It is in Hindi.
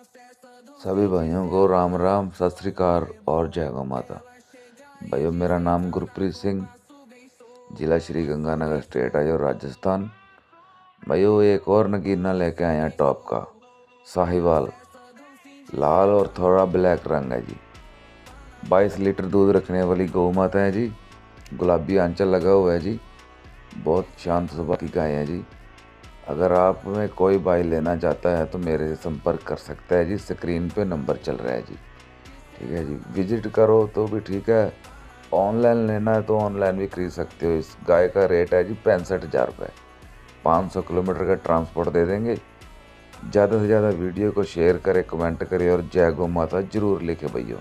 सभी भाइयों को राम राम, सत श्री अकाल और जय गौ माता। भाइयों, मेरा नाम गुरप्रीत सिंह, जिला श्री गंगानगर, स्टेट है जो राजस्थान। भाइयों, एक और नगीना लेके आए हैं टॉप का, साहिवाल, लाल और थोड़ा ब्लैक रंग है जी। 22 लीटर दूध रखने वाली गौ माता है जी। गुलाबी आंचल लगा हुआ है जी। बहुत शांत स्वभाव की गाय है जी। अगर आप में कोई भाई लेना चाहता है तो मेरे से संपर्क कर सकता है जी। स्क्रीन पे नंबर चल रहा है जी। ठीक है जी, विजिट करो तो भी ठीक है, ऑनलाइन लेना है तो ऑनलाइन भी खरीद सकते हो। इस गाय का रेट है जी 65,000 रुपये। 500 किलोमीटर का ट्रांसपोर्ट दे देंगे। ज़्यादा से ज़्यादा वीडियो को शेयर करें, कमेंट करें और जय गौ माता जरूर लिखे भैया।